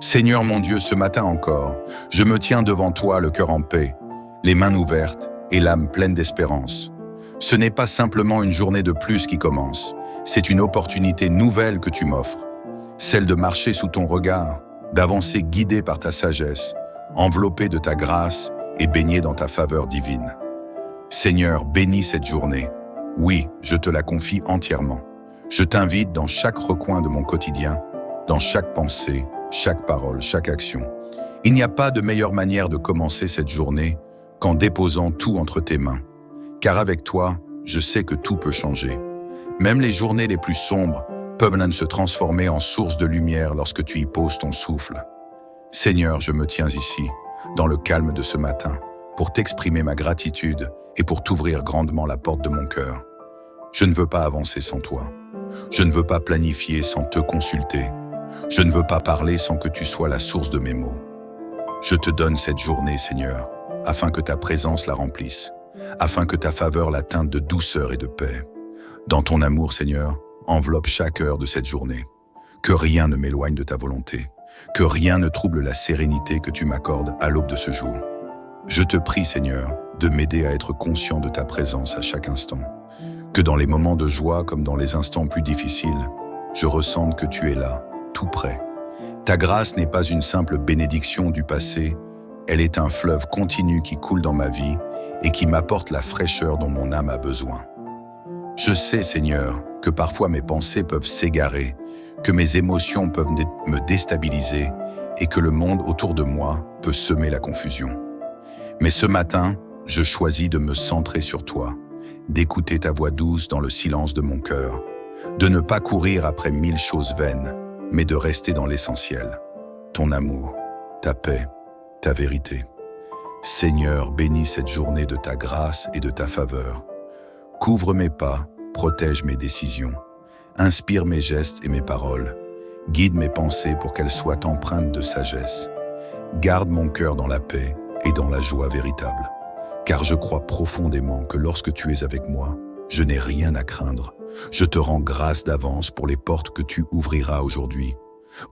Seigneur mon Dieu, ce matin encore, je me tiens devant toi, le cœur en paix, les mains ouvertes et l'âme pleine d'espérance. Ce n'est pas simplement une journée de plus qui commence, c'est une opportunité nouvelle que tu m'offres, celle de marcher sous ton regard, d'avancer guidé par ta sagesse, enveloppé de ta grâce et baigné dans ta faveur divine. Seigneur, bénis cette journée. Oui, je te la confie entièrement. Je t'invite dans chaque recoin de mon quotidien, dans chaque pensée, chaque parole, chaque action. Il n'y a pas de meilleure manière de commencer cette journée qu'en déposant tout entre tes mains. Car avec toi, je sais que tout peut changer. Même les journées les plus sombres peuvent se transformer en source de lumière lorsque tu y poses ton souffle. Seigneur, je me tiens ici, dans le calme de ce matin, pour t'exprimer ma gratitude et pour t'ouvrir grandement la porte de mon cœur. Je ne veux pas avancer sans toi. Je ne veux pas planifier sans te consulter. Je ne veux pas parler sans que tu sois la source de mes mots. Je te donne cette journée, Seigneur, afin que ta présence la remplisse, afin que ta faveur la teinte de douceur et de paix. Dans ton amour, Seigneur, enveloppe chaque heure de cette journée. Que rien ne m'éloigne de ta volonté, que rien ne trouble la sérénité que tu m'accordes à l'aube de ce jour. Je te prie, Seigneur, de m'aider à être conscient de ta présence à chaque instant. Que dans les moments de joie comme dans les instants plus difficiles, je ressente que tu es là, tout près. Ta grâce n'est pas une simple bénédiction du passé, elle est un fleuve continu qui coule dans ma vie et qui m'apporte la fraîcheur dont mon âme a besoin. Je sais, Seigneur, que parfois mes pensées peuvent s'égarer, que mes émotions peuvent me déstabiliser et que le monde autour de moi peut semer la confusion. Mais ce matin, je choisis de me centrer sur toi, d'écouter ta voix douce dans le silence de mon cœur, de ne pas courir après 1000 choses vaines, mais de rester dans l'essentiel, ton amour, ta paix, ta vérité. Seigneur, bénis cette journée de ta grâce et de ta faveur. Couvre mes pas, protège mes décisions, inspire mes gestes et mes paroles, guide mes pensées pour qu'elles soient empreintes de sagesse. Garde mon cœur dans la paix et dans la joie véritable, car je crois profondément que lorsque tu es avec moi, je n'ai rien à craindre. Je te rends grâce d'avance pour les portes que tu ouvriras aujourd'hui,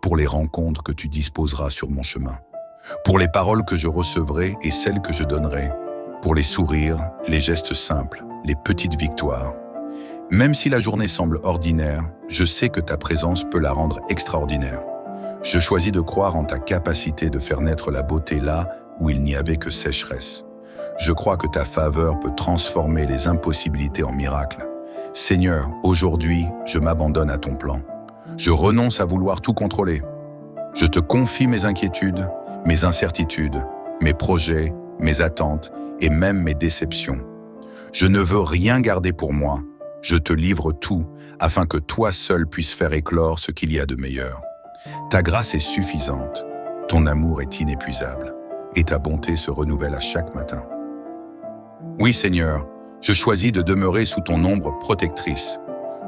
pour les rencontres que tu disposeras sur mon chemin, pour les paroles que je recevrai et celles que je donnerai, pour les sourires, les gestes simples, les petites victoires. Même si la journée semble ordinaire, je sais que ta présence peut la rendre extraordinaire. Je choisis de croire en ta capacité de faire naître la beauté là où il n'y avait que sécheresse. Je crois que ta faveur peut transformer les impossibilités en miracles. Seigneur, aujourd'hui, je m'abandonne à ton plan. Je renonce à vouloir tout contrôler. Je te confie mes inquiétudes, mes incertitudes, mes projets, mes attentes et même mes déceptions. Je ne veux rien garder pour moi. Je te livre tout afin que toi seul puisses faire éclore ce qu'il y a de meilleur. Ta grâce est suffisante, ton amour est inépuisable et ta bonté se renouvelle à chaque matin. Oui, Seigneur, je choisis de demeurer sous ton ombre protectrice.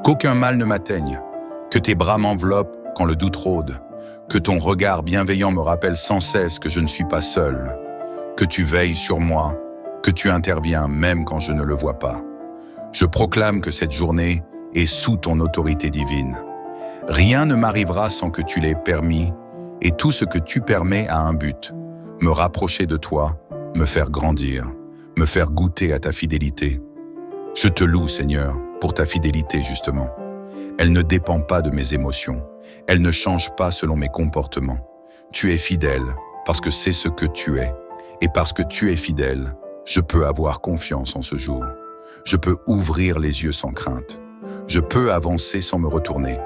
Qu'aucun mal ne m'atteigne, que tes bras m'enveloppent quand le doute rôde, que ton regard bienveillant me rappelle sans cesse que je ne suis pas seul, que tu veilles sur moi, que tu interviens même quand je ne le vois pas. Je proclame que cette journée est sous ton autorité divine. Rien ne m'arrivera sans que tu l'aies permis, et tout ce que tu permets a un but, me rapprocher de toi, me faire grandir, me faire goûter à ta fidélité. Je te loue, Seigneur, pour ta fidélité justement. Elle ne dépend pas de mes émotions, elle ne change pas selon mes comportements. Tu es fidèle parce que c'est ce que tu es, et parce que tu es fidèle, je peux avoir confiance en ce jour. Je peux ouvrir les yeux sans crainte. Je peux avancer sans me retourner,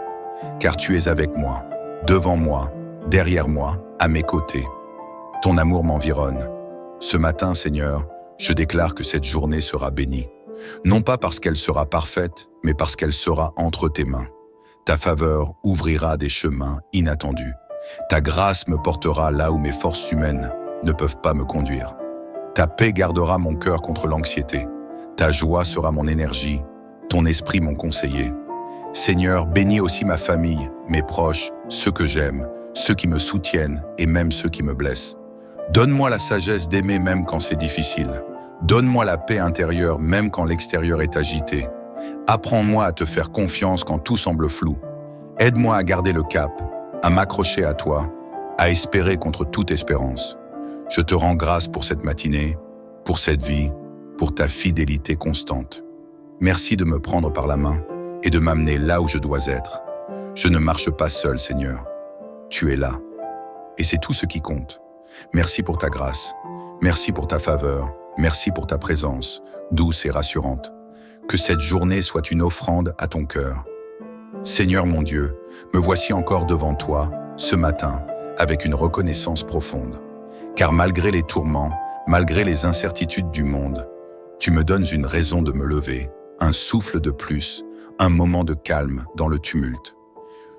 car tu es avec moi, devant moi, derrière moi, à mes côtés. Ton amour m'environne. Ce matin, Seigneur, je déclare que cette journée sera bénie. Non pas parce qu'elle sera parfaite, mais parce qu'elle sera entre tes mains. Ta faveur ouvrira des chemins inattendus. Ta grâce me portera là où mes forces humaines ne peuvent pas me conduire. Ta paix gardera mon cœur contre l'anxiété. Ta joie sera mon énergie, ton esprit mon conseiller. Seigneur, bénis aussi ma famille, mes proches, ceux que j'aime, ceux qui me soutiennent et même ceux qui me blessent. Donne-moi la sagesse d'aimer même quand c'est difficile. Donne-moi la paix intérieure même quand l'extérieur est agité. Apprends-moi à te faire confiance quand tout semble flou. Aide-moi à garder le cap, à m'accrocher à toi, à espérer contre toute espérance. Je te rends grâce pour cette matinée, pour cette vie, pour ta fidélité constante. Merci de me prendre par la main et de m'amener là où je dois être. Je ne marche pas seul, Seigneur. Tu es là. Et c'est tout ce qui compte. Merci pour ta grâce. Merci pour ta faveur. Merci pour ta présence, douce et rassurante. Que cette journée soit une offrande à ton cœur. Seigneur mon Dieu, me voici encore devant toi, ce matin, avec une reconnaissance profonde. Car malgré les tourments, malgré les incertitudes du monde, tu me donnes une raison de me lever, un souffle de plus, un moment de calme dans le tumulte.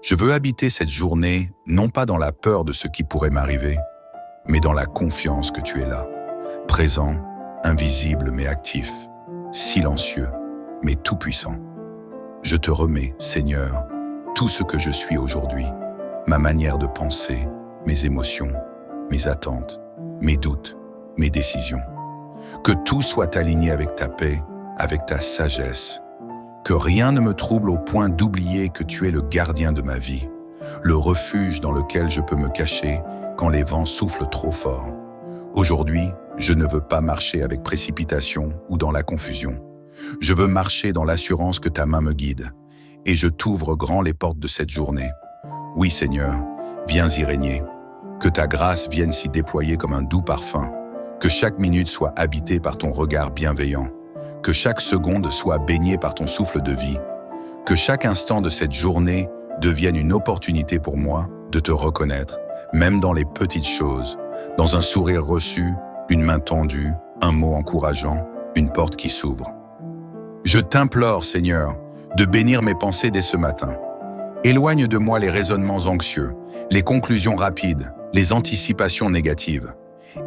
Je veux habiter cette journée, non pas dans la peur de ce qui pourrait m'arriver, mais dans la confiance que tu es là, présent, invisible mais actif, silencieux mais tout-puissant. Je te remets, Seigneur, tout ce que je suis aujourd'hui, ma manière de penser, mes émotions, mes attentes, mes doutes, mes décisions. Que tout soit aligné avec ta paix, avec ta sagesse. Que rien ne me trouble au point d'oublier que tu es le gardien de ma vie, le refuge dans lequel je peux me cacher quand les vents soufflent trop fort. Aujourd'hui, je ne veux pas marcher avec précipitation ou dans la confusion. Je veux marcher dans l'assurance que ta main me guide, et je t'ouvre grand les portes de cette journée. Oui, Seigneur, viens y régner. Que ta grâce vienne s'y déployer comme un doux parfum. Que chaque minute soit habitée par ton regard bienveillant. Que chaque seconde soit baignée par ton souffle de vie. Que chaque instant de cette journée devienne une opportunité pour moi de te reconnaître, même dans les petites choses, dans un sourire reçu, une main tendue, un mot encourageant, une porte qui s'ouvre. Je t'implore, Seigneur, de bénir mes pensées dès ce matin. Éloigne de moi les raisonnements anxieux, les conclusions rapides, les anticipations négatives.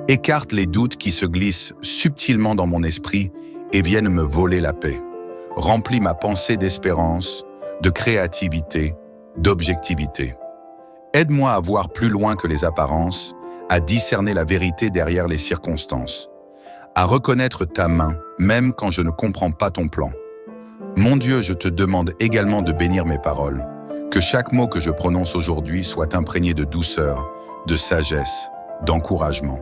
Écarte les doutes qui se glissent subtilement dans mon esprit et viennent me voler la paix. Remplis ma pensée d'espérance, de créativité, d'objectivité. Aide-moi à voir plus loin que les apparences, à discerner la vérité derrière les circonstances, à reconnaître ta main, même quand je ne comprends pas ton plan. Mon Dieu, je te demande également de bénir mes paroles, que chaque mot que je prononce aujourd'hui soit imprégné de douceur, de sagesse, d'encouragement.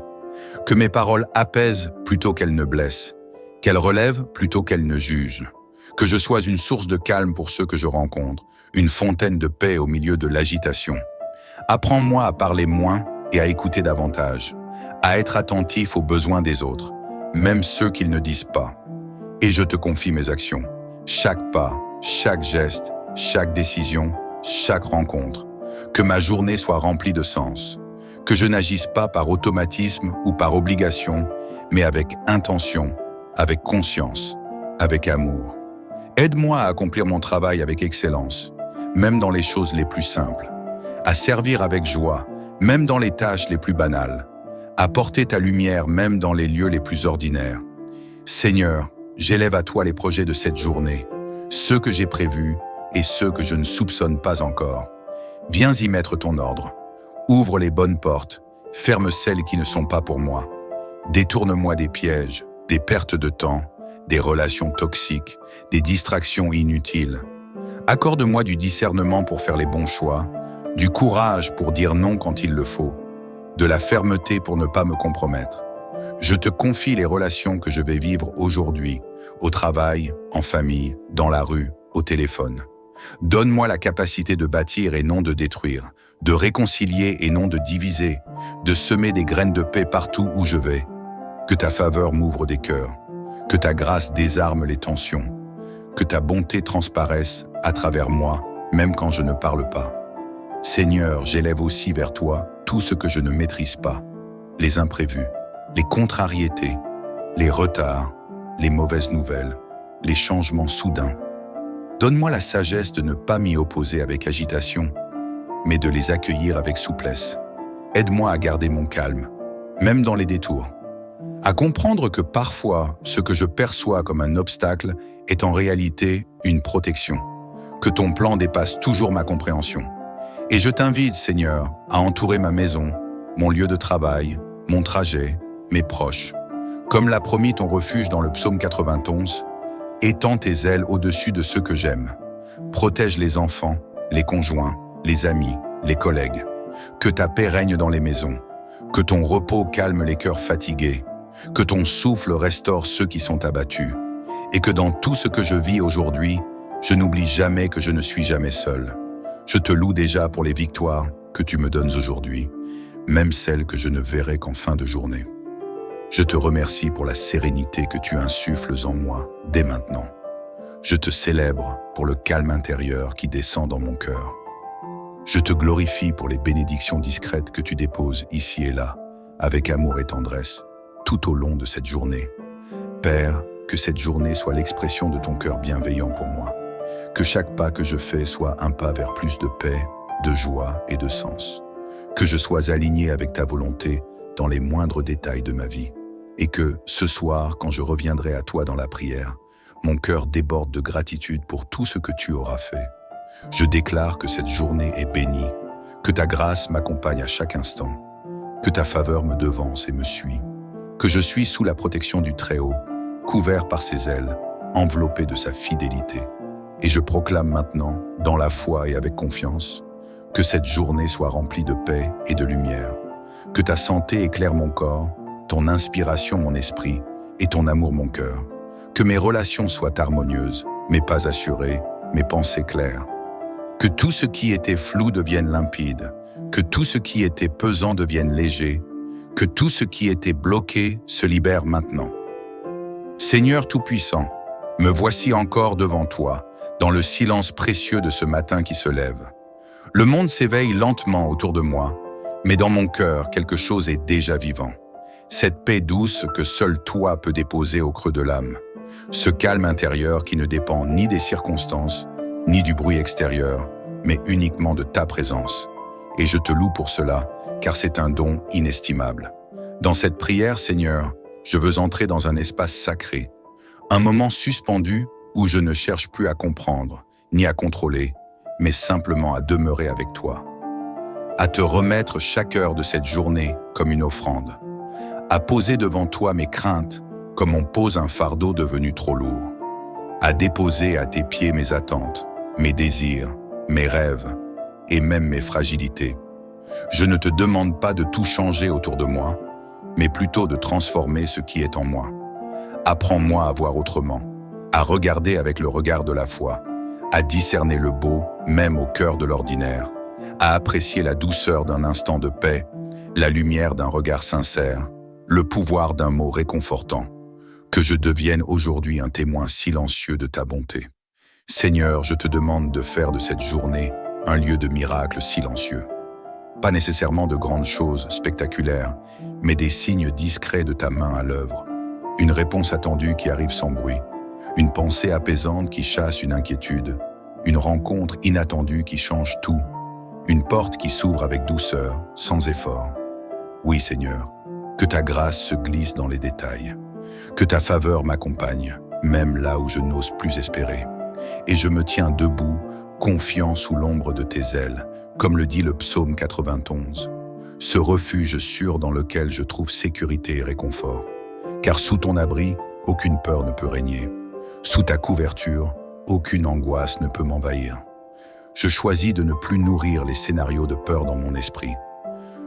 Que mes paroles apaisent plutôt qu'elles ne blessent, qu'elles relèvent plutôt qu'elles ne jugent. Que je sois une source de calme pour ceux que je rencontre, une fontaine de paix au milieu de l'agitation. Apprends-moi à parler moins et à écouter davantage, à être attentif aux besoins des autres, même ceux qu'ils ne disent pas. Et je te confie mes actions, chaque pas, chaque geste, chaque décision, chaque rencontre. Que ma journée soit remplie de sens, que je n'agisse pas par automatisme ou par obligation, mais avec intention, avec conscience, avec amour. Aide-moi à accomplir mon travail avec excellence, même dans les choses les plus simples, à servir avec joie, même dans les tâches les plus banales, à porter ta lumière même dans les lieux les plus ordinaires. Seigneur, j'élève à toi les projets de cette journée, ceux que j'ai prévus et ceux que je ne soupçonne pas encore. Viens y mettre ton ordre. Ouvre les bonnes portes, ferme celles qui ne sont pas pour moi. Détourne-moi des pièges, des pertes de temps, des relations toxiques, des distractions inutiles. Accorde-moi du discernement pour faire les bons choix, du courage pour dire non quand il le faut, de la fermeté pour ne pas me compromettre. Je te confie les relations que je vais vivre aujourd'hui, au travail, en famille, dans la rue, au téléphone. Donne-moi la capacité de bâtir et non de détruire, de réconcilier et non de diviser, de semer des graines de paix partout où je vais. Que ta faveur m'ouvre des cœurs, que ta grâce désarme les tensions, que ta bonté transparaisse à travers moi, même quand je ne parle pas. Seigneur, j'élève aussi vers toi tout ce que je ne maîtrise pas, les imprévus, les contrariétés, les retards, les mauvaises nouvelles, les changements soudains. Donne-moi la sagesse de ne pas m'y opposer avec agitation, mais de les accueillir avec souplesse. Aide-moi à garder mon calme, même dans les détours. À comprendre que parfois, ce que je perçois comme un obstacle est en réalité une protection, que ton plan dépasse toujours ma compréhension. Et je t'invite, Seigneur, à entourer ma maison, mon lieu de travail, mon trajet, mes proches. Comme l'a promis ton refuge dans le psaume 91, étends tes ailes au-dessus de ceux que j'aime. Protège les enfants, les conjoints, les amis, les collègues. Que ta paix règne dans les maisons, que ton repos calme les cœurs fatigués, que ton souffle restaure ceux qui sont abattus, et que dans tout ce que je vis aujourd'hui, je n'oublie jamais que je ne suis jamais seul. Je te loue déjà pour les victoires que tu me donnes aujourd'hui, même celles que je ne verrai qu'en fin de journée. Je te remercie pour la sérénité que tu insuffles en moi dès maintenant. Je te célèbre pour le calme intérieur qui descend dans mon cœur. Je te glorifie pour les bénédictions discrètes que tu déposes ici et là, avec amour et tendresse, tout au long de cette journée. Père, que cette journée soit l'expression de ton cœur bienveillant pour moi. Que chaque pas que je fais soit un pas vers plus de paix, de joie et de sens. Que je sois aligné avec ta volonté dans les moindres détails de ma vie. Et que, ce soir, quand je reviendrai à toi dans la prière, mon cœur déborde de gratitude pour tout ce que tu auras fait. Je déclare que cette journée est bénie, que ta grâce m'accompagne à chaque instant, que ta faveur me devance et me suit, que je suis sous la protection du Très-Haut, couvert par ses ailes, enveloppé de sa fidélité. Et je proclame maintenant, dans la foi et avec confiance, que cette journée soit remplie de paix et de lumière, que ta santé éclaire mon corps, ton inspiration mon esprit et ton amour mon cœur, que mes relations soient harmonieuses, mes pas assurés, mes pensées claires, que tout ce qui était flou devienne limpide, que tout ce qui était pesant devienne léger, que tout ce qui était bloqué se libère maintenant. Seigneur Tout-Puissant, me voici encore devant toi, dans le silence précieux de ce matin qui se lève. Le monde s'éveille lentement autour de moi, mais dans mon cœur, quelque chose est déjà vivant. Cette paix douce que seul toi peux déposer au creux de l'âme. Ce calme intérieur qui ne dépend ni des circonstances, ni du bruit extérieur, mais uniquement de ta présence. Et je te loue pour cela, car c'est un don inestimable. Dans cette prière, Seigneur, je veux entrer dans un espace sacré, un moment suspendu où je ne cherche plus à comprendre, ni à contrôler, mais simplement à demeurer avec toi. À te remettre chaque heure de cette journée comme une offrande. À poser devant toi mes craintes comme on pose un fardeau devenu trop lourd. À déposer à tes pieds mes attentes, mes désirs, mes rêves et même mes fragilités. Je ne te demande pas de tout changer autour de moi, mais plutôt de transformer ce qui est en moi. Apprends-moi à voir autrement, à regarder avec le regard de la foi, à discerner le beau, même au cœur de l'ordinaire, à apprécier la douceur d'un instant de paix, la lumière d'un regard sincère, le pouvoir d'un mot réconfortant. Que je devienne aujourd'hui un témoin silencieux de ta bonté. Seigneur, je te demande de faire de cette journée un lieu de miracles silencieux. Pas nécessairement de grandes choses spectaculaires, mais des signes discrets de ta main à l'œuvre. Une réponse attendue qui arrive sans bruit, une pensée apaisante qui chasse une inquiétude, une rencontre inattendue qui change tout, une porte qui s'ouvre avec douceur, sans effort. Oui, Seigneur, que ta grâce se glisse dans les détails, que ta faveur m'accompagne, même là où je n'ose plus espérer. Et je me tiens debout, confiant sous l'ombre de tes ailes, comme le dit le psaume 91. Ce refuge sûr dans lequel je trouve sécurité et réconfort. Car sous ton abri, aucune peur ne peut régner. Sous ta couverture, aucune angoisse ne peut m'envahir. Je choisis de ne plus nourrir les scénarios de peur dans mon esprit.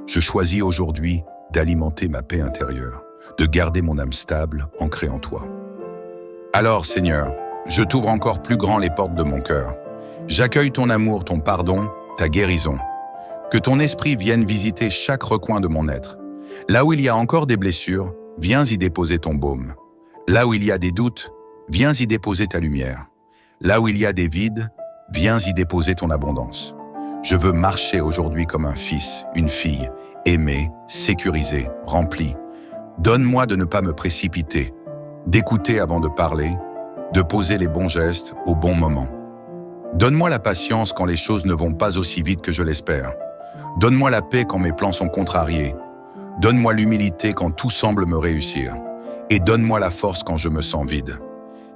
Je choisis aujourd'hui d'alimenter ma paix intérieure, de garder mon âme stable, ancrée en toi. Alors, Seigneur, je t'ouvre encore plus grand les portes de mon cœur. J'accueille ton amour, ton pardon, ta guérison. Que ton esprit vienne visiter chaque recoin de mon être. Là où il y a encore des blessures, viens y déposer ton baume. Là où il y a des doutes, viens y déposer ta lumière. Là où il y a des vides, viens y déposer ton abondance. Je veux marcher aujourd'hui comme un fils, une fille, aimé, sécurisé, rempli. Donne-moi de ne pas me précipiter, d'écouter avant de parler, de poser les bons gestes au bon moment. Donne-moi la patience quand les choses ne vont pas aussi vite que je l'espère. Donne-moi la paix quand mes plans sont contrariés. Donne-moi l'humilité quand tout semble me réussir. Et donne-moi la force quand je me sens vide.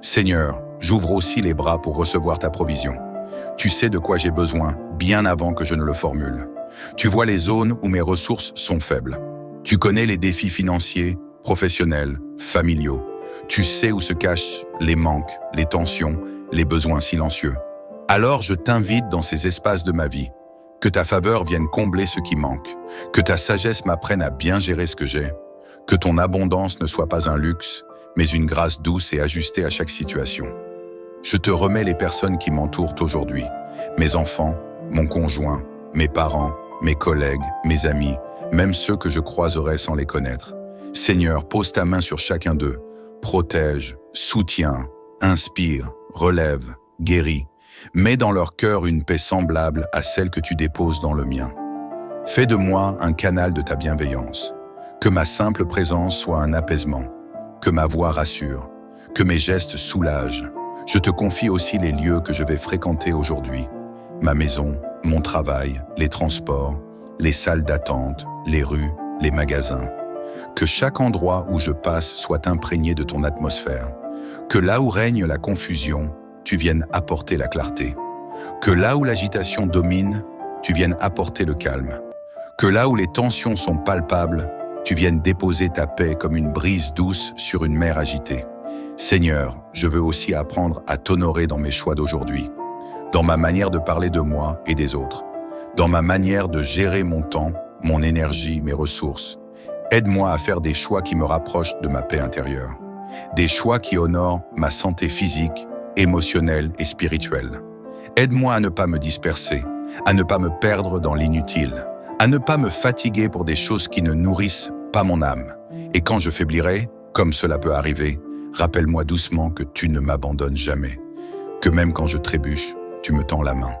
Seigneur, j'ouvre aussi les bras pour recevoir ta provision. Tu sais de quoi j'ai besoin, bien avant que je ne le formule. Tu vois les zones où mes ressources sont faibles. Tu connais les défis financiers, professionnels, familiaux. Tu sais où se cachent les manques, les tensions, les besoins silencieux. Alors je t'invite dans ces espaces de ma vie. Que ta faveur vienne combler ce qui manque, que ta sagesse m'apprenne à bien gérer ce que j'ai, que ton abondance ne soit pas un luxe, mais une grâce douce et ajustée à chaque situation. Je te remets les personnes qui m'entourent aujourd'hui, mes enfants, mon conjoint, mes parents, mes collègues, mes amis, même ceux que je croiserai sans les connaître. Seigneur, pose ta main sur chacun d'eux, protège, soutiens, inspire, relève, guéris. Mets dans leur cœur une paix semblable à celle que tu déposes dans le mien. Fais de moi un canal de ta bienveillance. Que ma simple présence soit un apaisement, que ma voix rassure, que mes gestes soulagent. Je te confie aussi les lieux que je vais fréquenter aujourd'hui. Ma maison, mon travail, les transports, les salles d'attente, les rues, les magasins. Que chaque endroit où je passe soit imprégné de ton atmosphère. Que là où règne la confusion, tu viennes apporter la clarté. Que là où l'agitation domine, tu viennes apporter le calme. Que là où les tensions sont palpables, tu viennes déposer ta paix comme une brise douce sur une mer agitée. Seigneur, je veux aussi apprendre à t'honorer dans mes choix d'aujourd'hui, dans ma manière de parler de moi et des autres, dans ma manière de gérer mon temps, mon énergie, mes ressources. Aide-moi à faire des choix qui me rapprochent de ma paix intérieure, des choix qui honorent ma santé physique, émotionnelle et spirituelle. Aide-moi à ne pas me disperser, à ne pas me perdre dans l'inutile, à ne pas me fatiguer pour des choses qui ne nourrissent pas mon âme. Et quand je faiblirai, comme cela peut arriver, rappelle-moi doucement que tu ne m'abandonnes jamais, que même quand je trébuche, tu me tends la main,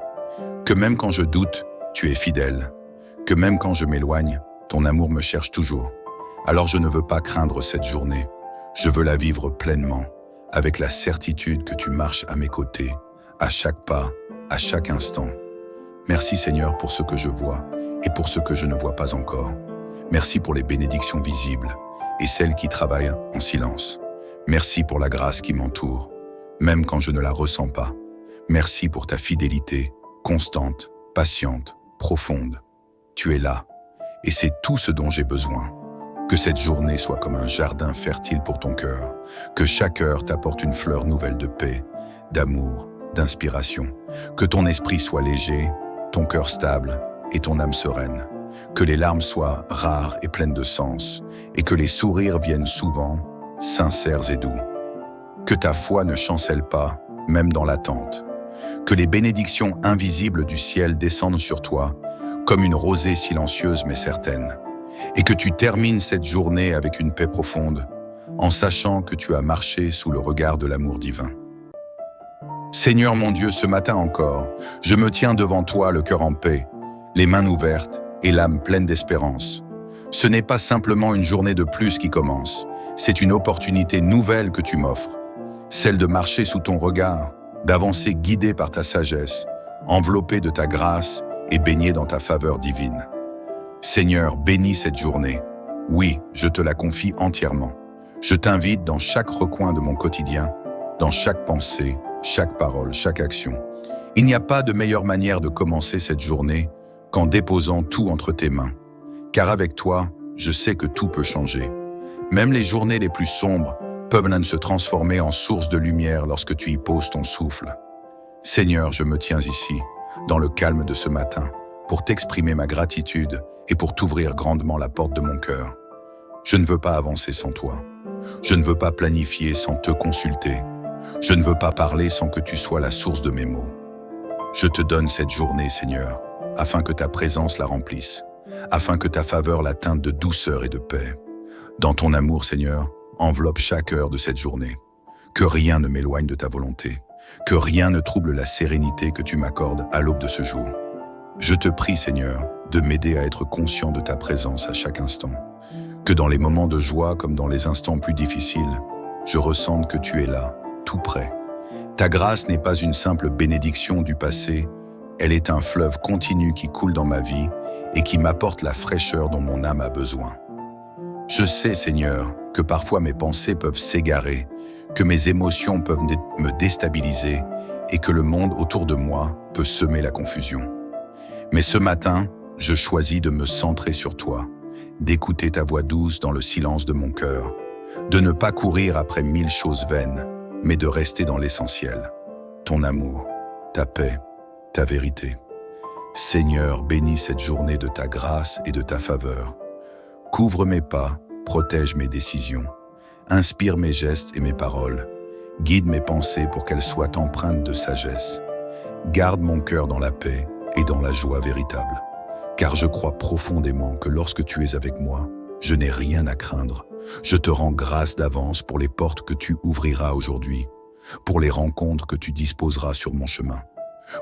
que même quand je doute, tu es fidèle, que même quand je m'éloigne, ton amour me cherche toujours. Alors je ne veux pas craindre cette journée, je veux la vivre pleinement, avec la certitude que tu marches à mes côtés, à chaque pas, à chaque instant. Merci Seigneur pour ce que je vois et pour ce que je ne vois pas encore. Merci pour les bénédictions visibles et celles qui travaillent en silence. Merci pour la grâce qui m'entoure, même quand je ne la ressens pas. Merci pour ta fidélité, constante, patiente, profonde. Tu es là, et c'est tout ce dont j'ai besoin. Que cette journée soit comme un jardin fertile pour ton cœur, que chaque heure t'apporte une fleur nouvelle de paix, d'amour, d'inspiration, que ton esprit soit léger, ton cœur stable et ton âme sereine, que les larmes soient rares et pleines de sens, et que les sourires viennent souvent, sincères et doux. Que ta foi ne chancelle pas, même dans l'attente, que les bénédictions invisibles du ciel descendent sur toi, comme une rosée silencieuse mais certaine, et que tu termines cette journée avec une paix profonde, en sachant que tu as marché sous le regard de l'amour divin. Seigneur mon Dieu, ce matin encore, je me tiens devant toi le cœur en paix, les mains ouvertes et l'âme pleine d'espérance. Ce n'est pas simplement une journée de plus qui commence, c'est une opportunité nouvelle que tu m'offres, celle de marcher sous ton regard, d'avancer guidé par ta sagesse, enveloppé de ta grâce et baigné dans ta faveur divine. Seigneur, bénis cette journée. Oui, je te la confie entièrement. Je t'invite dans chaque recoin de mon quotidien, dans chaque pensée, chaque parole, chaque action. Il n'y a pas de meilleure manière de commencer cette journée qu'en déposant tout entre tes mains. Car avec toi, je sais que tout peut changer. Même les journées les plus sombres peuvent se transformer en source de lumière lorsque tu y poses ton souffle. Seigneur, je me tiens ici, dans le calme de ce matin, pour t'exprimer ma gratitude et pour t'ouvrir grandement la porte de mon cœur. Je ne veux pas avancer sans toi. Je ne veux pas planifier sans te consulter. Je ne veux pas parler sans que tu sois la source de mes mots. Je te donne cette journée, Seigneur, afin que ta présence la remplisse, afin que ta faveur la teinte de douceur et de paix. Dans ton amour, Seigneur, enveloppe chaque heure de cette journée. Que rien ne m'éloigne de ta volonté, que rien ne trouble la sérénité que tu m'accordes à l'aube de ce jour. Je te prie, Seigneur, de m'aider à être conscient de ta présence à chaque instant. Que dans les moments de joie comme dans les instants plus difficiles, je ressente que tu es là, tout près. Ta grâce n'est pas une simple bénédiction du passé, elle est un fleuve continu qui coule dans ma vie et qui m'apporte la fraîcheur dont mon âme a besoin. Je sais, Seigneur, que parfois mes pensées peuvent s'égarer, que mes émotions peuvent me déstabiliser et que le monde autour de moi peut semer la confusion. Mais ce matin, je choisis de me centrer sur toi, d'écouter ta voix douce dans le silence de mon cœur, de ne pas courir après 1000 choses vaines, mais de rester dans l'essentiel, ton amour, ta paix, ta vérité. Seigneur, bénis cette journée de ta grâce et de ta faveur. Couvre mes pas, protège mes décisions. Inspire mes gestes et mes paroles. Guide mes pensées pour qu'elles soient empreintes de sagesse. Garde mon cœur dans la paix et dans la joie véritable. Car je crois profondément que lorsque tu es avec moi, je n'ai rien à craindre. Je te rends grâce d'avance pour les portes que tu ouvriras aujourd'hui, pour les rencontres que tu disposeras sur mon chemin,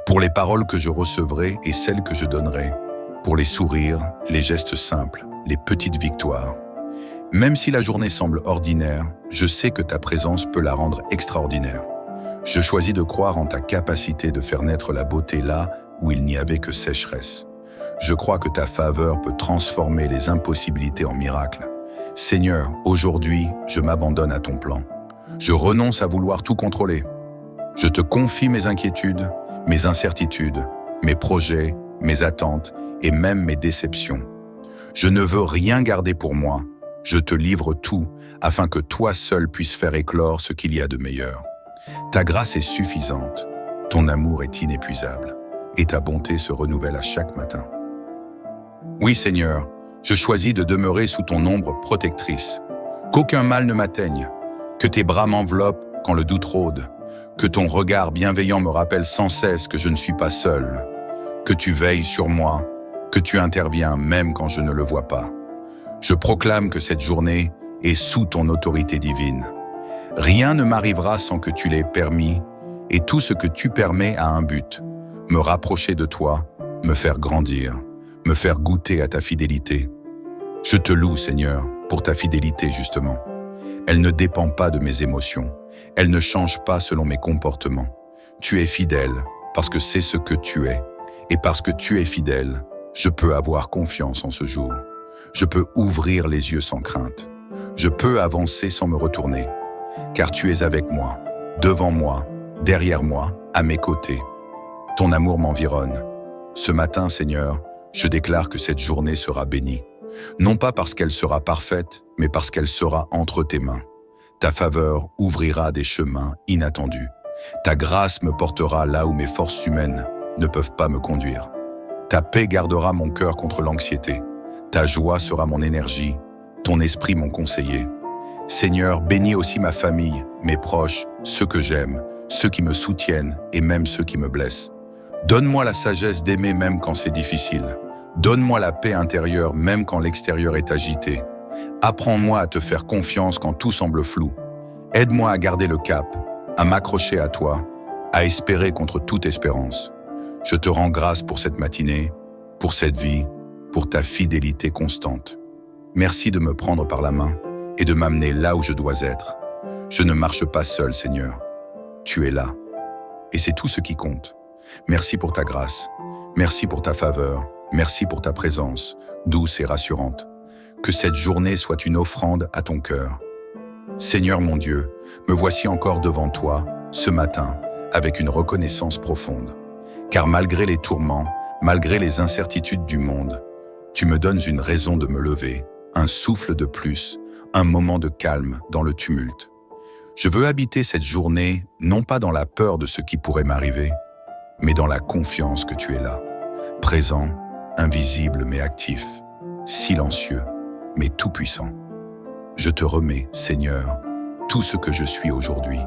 pour les paroles que je recevrai et celles que je donnerai, pour les sourires, les gestes simples, les petites victoires. Même si la journée semble ordinaire, je sais que ta présence peut la rendre extraordinaire. Je choisis de croire en ta capacité de faire naître la beauté là où il n'y avait que sécheresse. Je crois que ta faveur peut transformer les impossibilités en miracles. Seigneur, aujourd'hui, je m'abandonne à ton plan. Je renonce à vouloir tout contrôler. Je te confie mes inquiétudes, mes incertitudes, mes projets, mes attentes et même mes déceptions. Je ne veux rien garder pour moi. Je te livre tout afin que toi seul puisses faire éclore ce qu'il y a de meilleur. Ta grâce est suffisante, ton amour est inépuisable et ta bonté se renouvelle à chaque matin. Oui Seigneur, je choisis de demeurer sous ton ombre protectrice. Qu'aucun mal ne m'atteigne, que tes bras m'enveloppent quand le doute rôde, que ton regard bienveillant me rappelle sans cesse que je ne suis pas seul, que tu veilles sur moi, que tu interviens même quand je ne le vois pas. Je proclame que cette journée est sous ton autorité divine. Rien ne m'arrivera sans que tu l'aies permis, et tout ce que tu permets a un but, me rapprocher de toi, me faire grandir, me faire goûter à ta fidélité. Je te loue, Seigneur, pour ta fidélité justement. Elle ne dépend pas de mes émotions, elle ne change pas selon mes comportements. Tu es fidèle parce que c'est ce que tu es, et parce que tu es fidèle, je peux avoir confiance en ce jour. Je peux ouvrir les yeux sans crainte. Je peux avancer sans me retourner. Car tu es avec moi, devant moi, derrière moi, à mes côtés. Ton amour m'environne. Ce matin, Seigneur, je déclare que cette journée sera bénie. Non pas parce qu'elle sera parfaite, mais parce qu'elle sera entre tes mains. Ta faveur ouvrira des chemins inattendus. Ta grâce me portera là où mes forces humaines ne peuvent pas me conduire. Ta paix gardera mon cœur contre l'anxiété. Ta joie sera mon énergie, ton esprit mon conseiller. Seigneur, bénis aussi ma famille, mes proches, ceux que j'aime, ceux qui me soutiennent et même ceux qui me blessent. Donne-moi la sagesse d'aimer même quand c'est difficile. Donne-moi la paix intérieure même quand l'extérieur est agité. Apprends-moi à te faire confiance quand tout semble flou. Aide-moi à garder le cap, à m'accrocher à toi, à espérer contre toute espérance. Je te rends grâce pour cette matinée, pour cette vie, pour ta fidélité constante. Merci de me prendre par la main et de m'amener là où je dois être. Je ne marche pas seul, Seigneur. Tu es là. Et c'est tout ce qui compte. Merci pour ta grâce. Merci pour ta faveur. Merci pour ta présence, douce et rassurante. Que cette journée soit une offrande à ton cœur. Seigneur mon Dieu, me voici encore devant toi, ce matin, avec une reconnaissance profonde. Car malgré les tourments, malgré les incertitudes du monde, tu me donnes une raison de me lever, un souffle de plus, un moment de calme dans le tumulte. Je veux habiter cette journée, non pas dans la peur de ce qui pourrait m'arriver, mais dans la confiance que tu es là, présent, invisible mais actif, silencieux mais tout-puissant. Je te remets, Seigneur, tout ce que je suis aujourd'hui,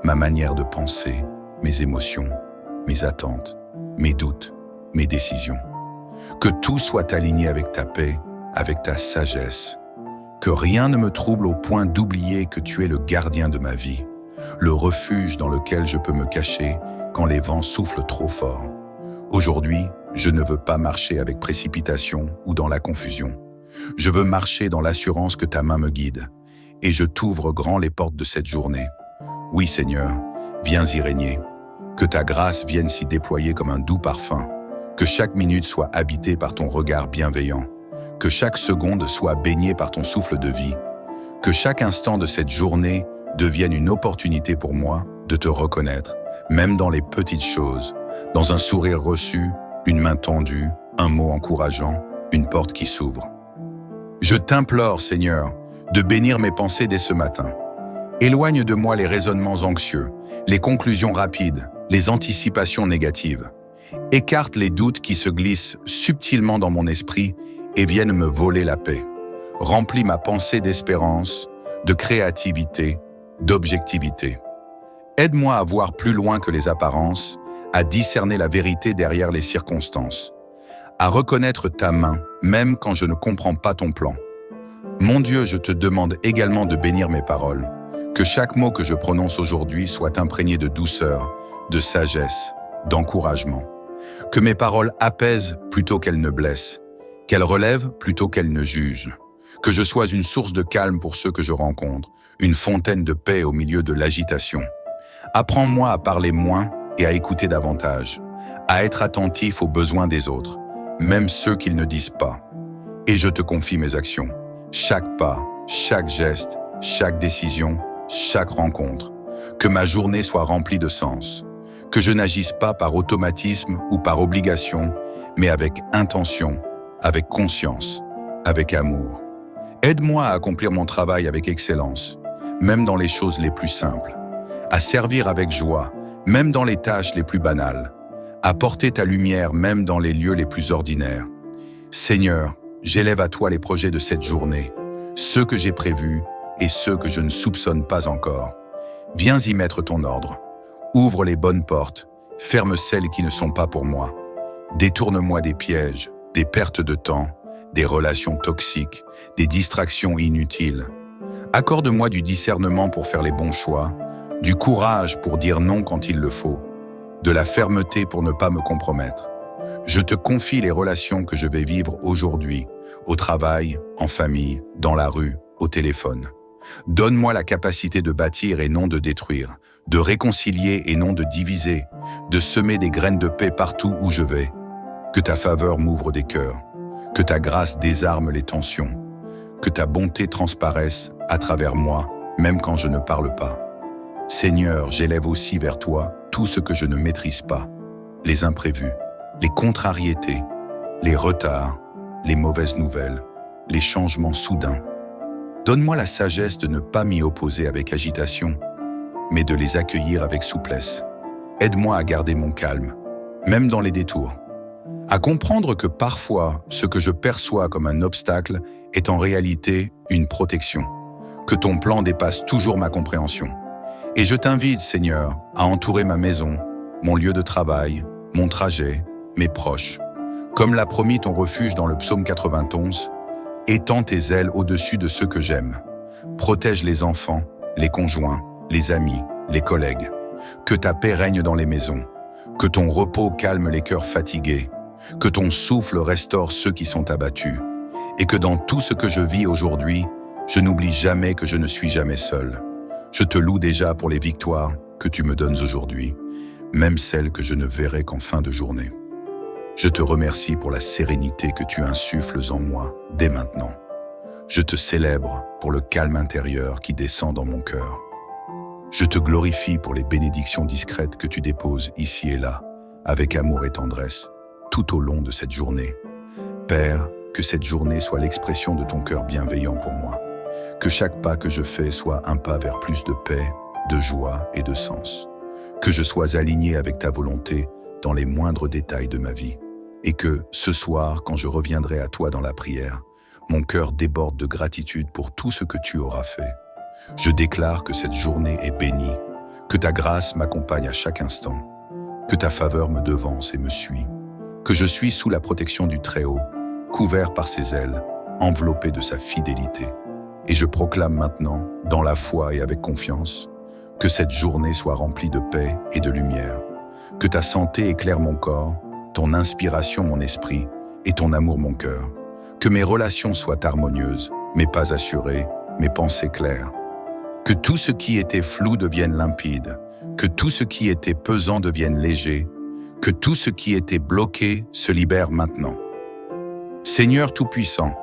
ma manière de penser, mes émotions, mes attentes, mes doutes, mes décisions. Que tout soit aligné avec ta paix, avec ta sagesse. Que rien ne me trouble au point d'oublier que tu es le gardien de ma vie, le refuge dans lequel je peux me cacher quand les vents soufflent trop fort. Aujourd'hui, je ne veux pas marcher avec précipitation ou dans la confusion. Je veux marcher dans l'assurance que ta main me guide, et je t'ouvre grand les portes de cette journée. Oui, Seigneur, viens y régner. Que ta grâce vienne s'y déployer comme un doux parfum. Que chaque minute soit habitée par ton regard bienveillant. Que chaque seconde soit baignée par ton souffle de vie. Que chaque instant de cette journée devienne une opportunité pour moi de te reconnaître, même dans les petites choses, dans un sourire reçu, une main tendue, un mot encourageant, une porte qui s'ouvre. Je t'implore, Seigneur, de bénir mes pensées dès ce matin. Éloigne de moi les raisonnements anxieux, les conclusions rapides, les anticipations négatives. Écarte les doutes qui se glissent subtilement dans mon esprit et viennent me voler la paix. Remplis ma pensée d'espérance, de créativité, d'objectivité. Aide-moi à voir plus loin que les apparences, à discerner la vérité derrière les circonstances, à reconnaître ta main, même quand je ne comprends pas ton plan. Mon Dieu, je te demande également de bénir mes paroles, que chaque mot que je prononce aujourd'hui soit imprégné de douceur, de sagesse, d'encouragement. Que mes paroles apaisent plutôt qu'elles ne blessent, qu'elles relèvent plutôt qu'elles ne jugent. Que je sois une source de calme pour ceux que je rencontre, une fontaine de paix au milieu de l'agitation. Apprends-moi à parler moins et à écouter davantage, à être attentif aux besoins des autres, même ceux qu'ils ne disent pas. Et je te confie mes actions, chaque pas, chaque geste, chaque décision, chaque rencontre. Que ma journée soit remplie de sens, que je n'agisse pas par automatisme ou par obligation, mais avec intention, avec conscience, avec amour. Aide-moi à accomplir mon travail avec excellence, même dans les choses les plus simples, à servir avec joie, même dans les tâches les plus banales, à porter ta lumière même dans les lieux les plus ordinaires. Seigneur, j'élève à toi les projets de cette journée, ceux que j'ai prévus et ceux que je ne soupçonne pas encore. Viens y mettre ton ordre. Ouvre les bonnes portes, ferme celles qui ne sont pas pour moi. Détourne-moi des pièges, des pertes de temps, des relations toxiques, des distractions inutiles. Accorde-moi du discernement pour faire les bons choix, du courage pour dire non quand il le faut, de la fermeté pour ne pas me compromettre. Je te confie les relations que je vais vivre aujourd'hui, au travail, en famille, dans la rue, au téléphone. Donne-moi la capacité de bâtir et non de détruire, de réconcilier et non de diviser, de semer des graines de paix partout où je vais. Que ta faveur m'ouvre des cœurs, que ta grâce désarme les tensions, que ta bonté transparaisse à travers moi, même quand je ne parle pas. Seigneur, j'élève aussi vers toi tout ce que je ne maîtrise pas, les imprévus, les contrariétés, les retards, les mauvaises nouvelles, les changements soudains. Donne-moi la sagesse de ne pas m'y opposer avec agitation, mais de les accueillir avec souplesse. Aide-moi à garder mon calme, même dans les détours. À comprendre que parfois, ce que je perçois comme un obstacle est en réalité une protection, que ton plan dépasse toujours ma compréhension. Et je t'invite, Seigneur, à entourer ma maison, mon lieu de travail, mon trajet, mes proches. Comme l'a promis ton refuge dans le psaume 91, étends tes ailes au-dessus de ceux que j'aime. Protège les enfants, les conjoints, les amis, les collègues. Que ta paix règne dans les maisons. Que ton repos calme les cœurs fatigués. Que ton souffle restaure ceux qui sont abattus. Et que dans tout ce que je vis aujourd'hui, je n'oublie jamais que je ne suis jamais seul. Je te loue déjà pour les victoires que tu me donnes aujourd'hui, même celles que je ne verrai qu'en fin de journée. Je te remercie pour la sérénité que tu insuffles en moi dès maintenant. Je te célèbre pour le calme intérieur qui descend dans mon cœur. Je te glorifie pour les bénédictions discrètes que tu déposes ici et là, avec amour et tendresse, tout au long de cette journée. Père, que cette journée soit l'expression de ton cœur bienveillant pour moi. Que chaque pas que je fais soit un pas vers plus de paix, de joie et de sens. Que je sois aligné avec ta volonté dans les moindres détails de ma vie. Et que, ce soir, quand je reviendrai à toi dans la prière, mon cœur déborde de gratitude pour tout ce que tu auras fait. Je déclare que cette journée est bénie, que ta grâce m'accompagne à chaque instant, que ta faveur me devance et me suit, que je suis sous la protection du Très-Haut, couvert par ses ailes, enveloppé de sa fidélité. Et je proclame maintenant, dans la foi et avec confiance, que cette journée soit remplie de paix et de lumière, que ta santé éclaire mon corps, ton inspiration mon esprit et ton amour mon cœur, que mes relations soient harmonieuses, mes pas assurés, mes pensées claires, que tout ce qui était flou devienne limpide, que tout ce qui était pesant devienne léger, que tout ce qui était bloqué se libère maintenant. Seigneur Tout-Puissant,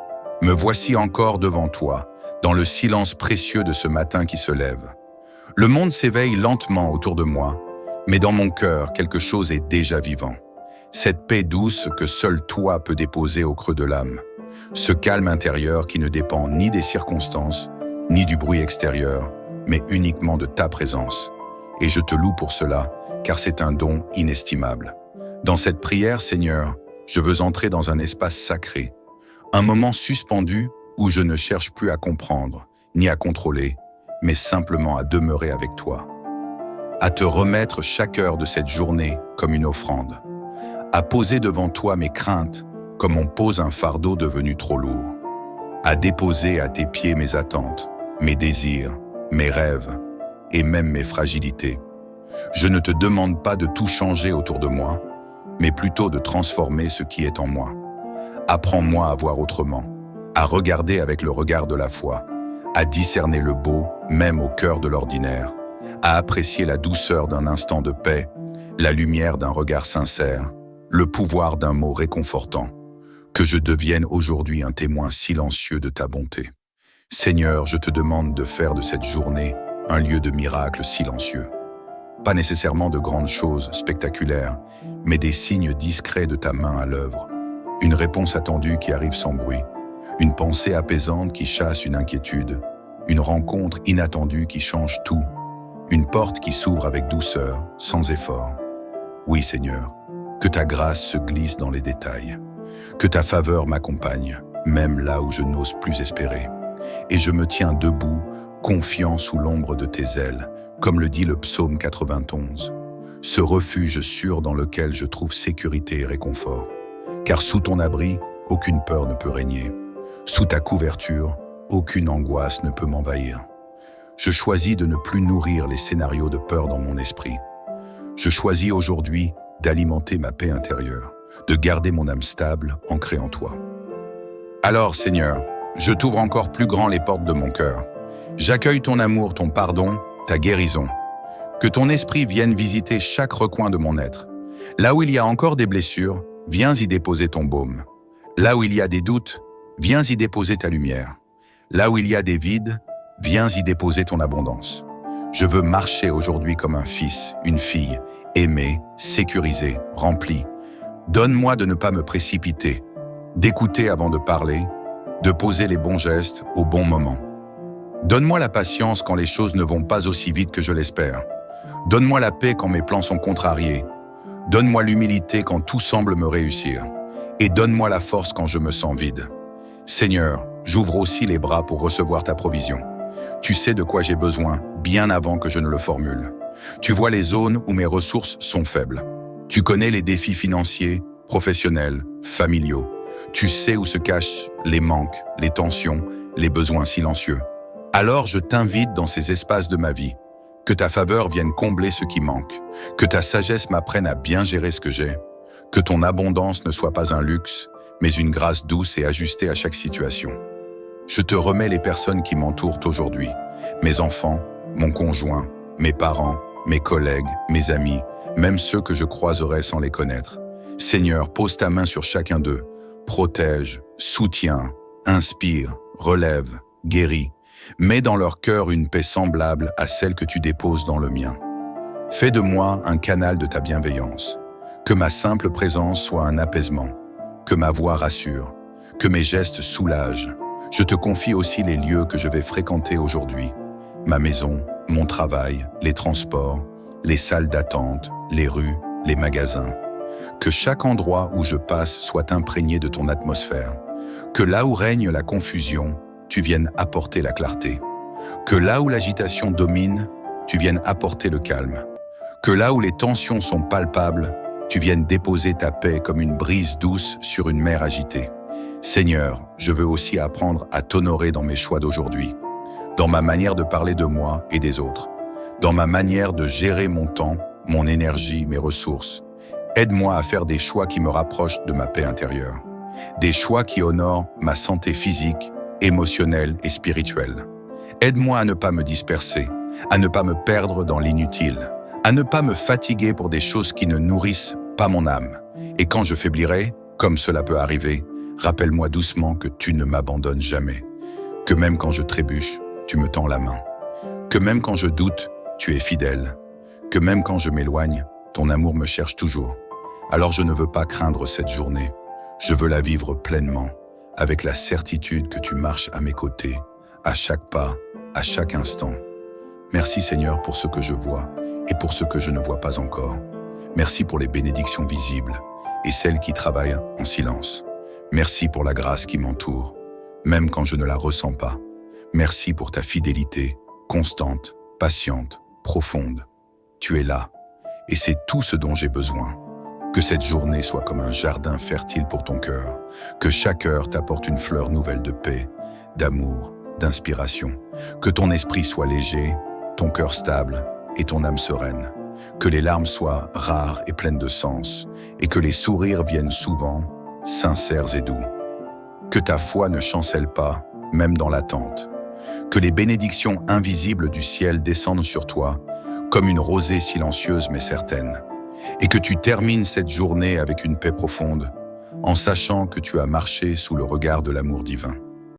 me voici encore devant toi, dans le silence précieux de ce matin qui se lève. Le monde s'éveille lentement autour de moi, mais dans mon cœur, quelque chose est déjà vivant. Cette paix douce que seul toi peux déposer au creux de l'âme. Ce calme intérieur qui ne dépend ni des circonstances, ni du bruit extérieur, mais uniquement de ta présence. Et je te loue pour cela, car c'est un don inestimable. Dans cette prière, Seigneur, je veux entrer dans un espace sacré, un moment suspendu où je ne cherche plus à comprendre, ni à contrôler, mais simplement à demeurer avec toi, à te remettre chaque heure de cette journée comme une offrande, à poser devant toi mes craintes comme on pose un fardeau devenu trop lourd, à déposer à tes pieds mes attentes, mes désirs, mes rêves et même mes fragilités. Je ne te demande pas de tout changer autour de moi, mais plutôt de transformer ce qui est en moi. Apprends-moi à voir autrement, à regarder avec le regard de la foi, à discerner le beau, même au cœur de l'ordinaire, à apprécier la douceur d'un instant de paix, la lumière d'un regard sincère, le pouvoir d'un mot réconfortant. Que je devienne aujourd'hui un témoin silencieux de ta bonté. Seigneur, je te demande de faire de cette journée un lieu de miracle silencieux. Pas nécessairement de grandes choses spectaculaires, mais des signes discrets de ta main à l'œuvre. Une réponse attendue qui arrive sans bruit, une pensée apaisante qui chasse une inquiétude, une rencontre inattendue qui change tout, une porte qui s'ouvre avec douceur, sans effort. Oui, Seigneur, que ta grâce se glisse dans les détails, que ta faveur m'accompagne, même là où je n'ose plus espérer. Et je me tiens debout, confiant sous l'ombre de tes ailes, comme le dit le psaume 91. Ce refuge sûr dans lequel je trouve sécurité et réconfort. Car sous ton abri, aucune peur ne peut régner. Sous ta couverture, aucune angoisse ne peut m'envahir. Je choisis de ne plus nourrir les scénarios de peur dans mon esprit. Je choisis aujourd'hui d'alimenter ma paix intérieure, de garder mon âme stable, ancrée en toi. Alors, Seigneur, je t'ouvre encore plus grand les portes de mon cœur. J'accueille ton amour, ton pardon, ta guérison. Que ton esprit vienne visiter chaque recoin de mon être. Là où il y a encore des blessures, viens y déposer ton baume. Là où il y a des doutes, viens y déposer ta lumière. Là où il y a des vides, viens y déposer ton abondance. Je veux marcher aujourd'hui comme un fils, une fille, aimé, sécurisé, rempli. Donne-moi de ne pas me précipiter, d'écouter avant de parler, de poser les bons gestes au bon moment. Donne-moi la patience quand les choses ne vont pas aussi vite que je l'espère. Donne-moi la paix quand mes plans sont contrariés. Donne-moi l'humilité quand tout semble me réussir. Et donne-moi la force quand je me sens vide. Seigneur, j'ouvre aussi les bras pour recevoir ta provision. Tu sais de quoi j'ai besoin bien avant que je ne le formule. Tu vois les zones où mes ressources sont faibles. Tu connais les défis financiers, professionnels, familiaux. Tu sais où se cachent les manques, les tensions, les besoins silencieux. Alors je t'invite dans ces espaces de ma vie. Que ta faveur vienne combler ce qui manque. Que ta sagesse m'apprenne à bien gérer ce que j'ai. Que ton abondance ne soit pas un luxe, mais une grâce douce et ajustée à chaque situation. Je te remets les personnes qui m'entourent aujourd'hui. Mes enfants, mon conjoint, mes parents, mes collègues, mes amis, même ceux que je croiserai sans les connaître. Seigneur, pose ta main sur chacun d'eux. Protège, soutiens, inspire, relève, guéris. Mets dans leur cœur une paix semblable à celle que tu déposes dans le mien. Fais de moi un canal de ta bienveillance. Que ma simple présence soit un apaisement. Que ma voix rassure. Que mes gestes soulagent. Je te confie aussi les lieux que je vais fréquenter aujourd'hui. Ma maison, mon travail, les transports, les salles d'attente, les rues, les magasins. Que chaque endroit où je passe soit imprégné de ton atmosphère. Que là où règne la confusion, tu viennes apporter la clarté. Que là où l'agitation domine, tu viennes apporter le calme. Que là où les tensions sont palpables, tu viennes déposer ta paix comme une brise douce sur une mer agitée. Seigneur, je veux aussi apprendre à t'honorer dans mes choix d'aujourd'hui, dans ma manière de parler de moi et des autres, dans ma manière de gérer mon temps, mon énergie, mes ressources. Aide-moi à faire des choix qui me rapprochent de ma paix intérieure, des choix qui honorent ma santé physique, émotionnelle et spirituelle. Aide-moi à ne pas me disperser, à ne pas me perdre dans l'inutile, à ne pas me fatiguer pour des choses qui ne nourrissent pas mon âme. Et quand je faiblirai, comme cela peut arriver, rappelle-moi doucement que tu ne m'abandonnes jamais, que même quand je trébuche, tu me tends la main, que même quand je doute, tu es fidèle, que même quand je m'éloigne, ton amour me cherche toujours. Alors je ne veux pas craindre cette journée, je veux la vivre pleinement, avec la certitude que tu marches à mes côtés, à chaque pas, à chaque instant. Merci Seigneur pour ce que je vois et pour ce que je ne vois pas encore. Merci pour les bénédictions visibles et celles qui travaillent en silence. Merci pour la grâce qui m'entoure, même quand je ne la ressens pas. Merci pour ta fidélité, constante, patiente, profonde. Tu es là, et c'est tout ce dont j'ai besoin. Que cette journée soit comme un jardin fertile pour ton cœur, que chaque heure t'apporte une fleur nouvelle de paix, d'amour, d'inspiration. Que ton esprit soit léger, ton cœur stable et ton âme sereine. Que les larmes soient rares et pleines de sens, et que les sourires viennent souvent, sincères et doux. Que ta foi ne chancelle pas, même dans l'attente. Que les bénédictions invisibles du ciel descendent sur toi, comme une rosée silencieuse mais certaine. Et que tu termines cette journée avec une paix profonde, en sachant que tu as marché sous le regard de l'amour divin.